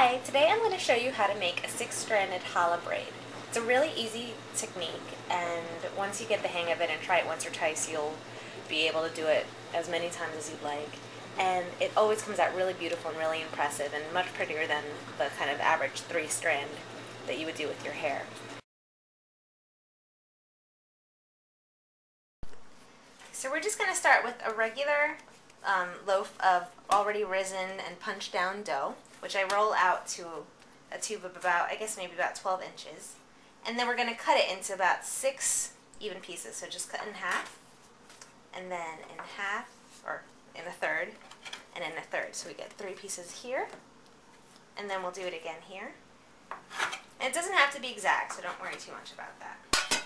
Hi, today I'm going to show you how to make a 6-stranded challah braid. It's a really easy technique, and once you get the hang of it and try it once or twice, you'll be able to do it as many times as you'd like. And it always comes out really beautiful and really impressive and much prettier than the kind of average 3-strand that you would do with your hair. So we're just going to start with a regular loaf of already risen and punched down dough, which I roll out to a tube of about, I guess maybe about 12 inches. And then we're going to cut it into about 6 even pieces. So just cut in half, and then in half, or in a third, and in a third. So we get 3 pieces here, and then we'll do it again here. And it doesn't have to be exact, so don't worry too much about that.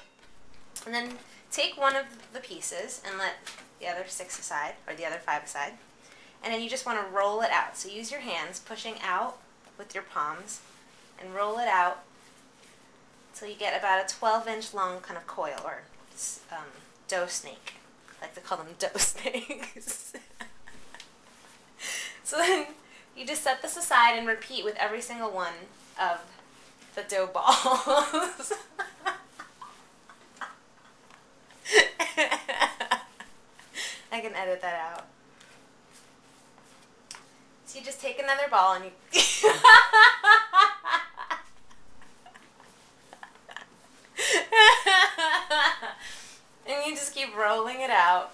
And then take one of the pieces and let the other 6 aside, or the other 5 aside. And then you just want to roll it out. So use your hands, pushing out with your palms, and roll it out until you get about a 12-inch long kind of coil, or dough snake. I like to call them dough snakes. So then you just set this aside and repeat with every single one of the dough balls. I can edit that out. So you just take another ball and you and you just keep rolling it out.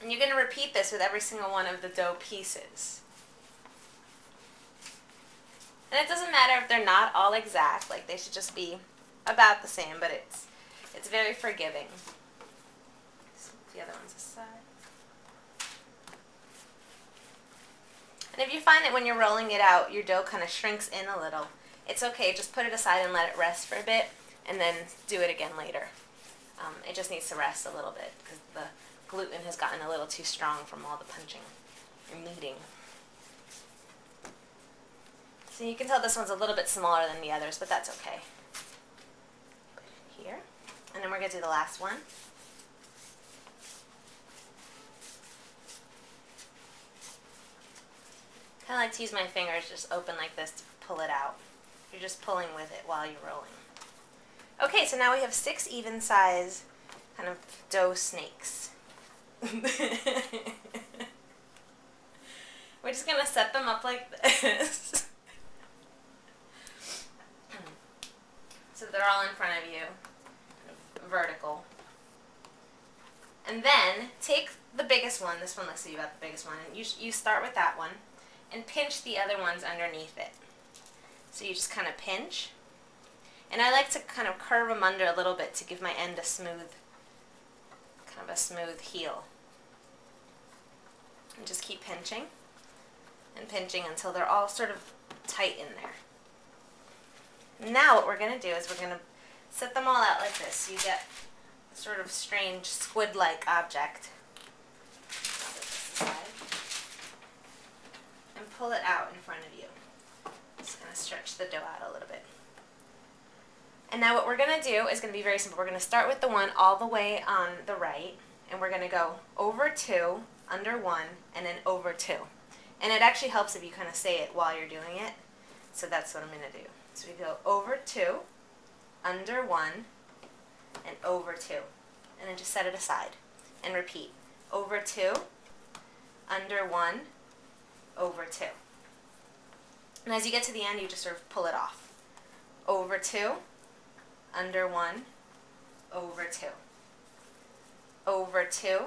And you're going to repeat this with every single one of the dough pieces. And it doesn't matter if they're not all exact, like they should just be about the same, but it's very forgiving. The other one's aside. And if you find that when you're rolling it out, your dough kind of shrinks in a little, it's okay. Just put it aside and let it rest for a bit, and then do it again later. It just needs to rest a little bit because the gluten has gotten a little too strong from all the punching and kneading. So you can tell this one's a little bit smaller than the others, but that's okay. Put it here, and then we're going to do the last one. I like to use my fingers just open like this to pull it out. You're just pulling with it while you're rolling. Okay, so now we have 6 even size kind of dough snakes. We're just going to set them up like this. So they're all in front of you, vertical. And then take the biggest one, this one looks to be about the biggest one, and you start with that one. And pinch the other ones underneath it. So you just kind of pinch. And I like to kind of curve them under a little bit to give my end a smooth, kind of a smooth heel. And just keep pinching and pinching until they're all sort of tight in there. Now what we're going to do is we're going to set them all out like this. So you get a sort of strange squid-like object. And pull it out in front of you. Just going to stretch the dough out a little bit. And now what we're going to do is going to be very simple. We're going to start with the one all the way on the right, and we're going to go over 2, under 1, and then over 2. And it actually helps if you kind of say it while you're doing it. So that's what I'm going to do. So we go over 2, under 1, and over 2. And then just set it aside and repeat. Over 2, under 1, over 2. And as you get to the end, you just sort of pull it off. Over 2, under 1, over 2. Over 2,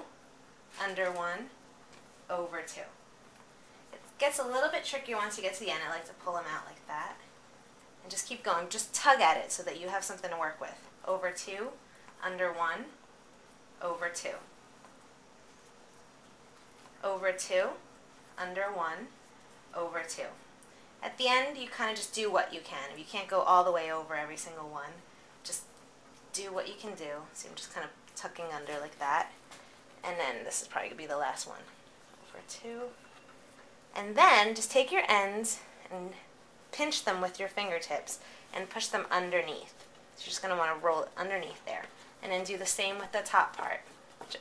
under 1, over 2. It gets a little bit trickier once you get to the end. I like to pull them out like that. And just keep going. Just tug at it so that you have something to work with. Over 2, under 1, over 2. Over 2, under 1, over 2. At the end, you kind of just do what you can. If you can't go all the way over every single one, just do what you can do. So I'm just kind of tucking under like that. And then this is probably going to be the last one. Over 2. And then just take your ends and pinch them with your fingertips and push them underneath. So you're just going to want to roll it underneath there. And then do the same with the top part.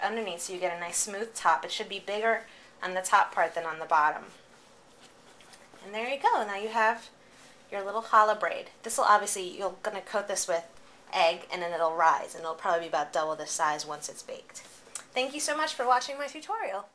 underneath so you get a nice smooth top. It should be bigger on the top part than on the bottom. And there you go. Now you have your little challah braid. This will obviously, you're going to coat this with egg and then it'll rise, and it'll probably be about double this size once it's baked. Thank you so much for watching my tutorial.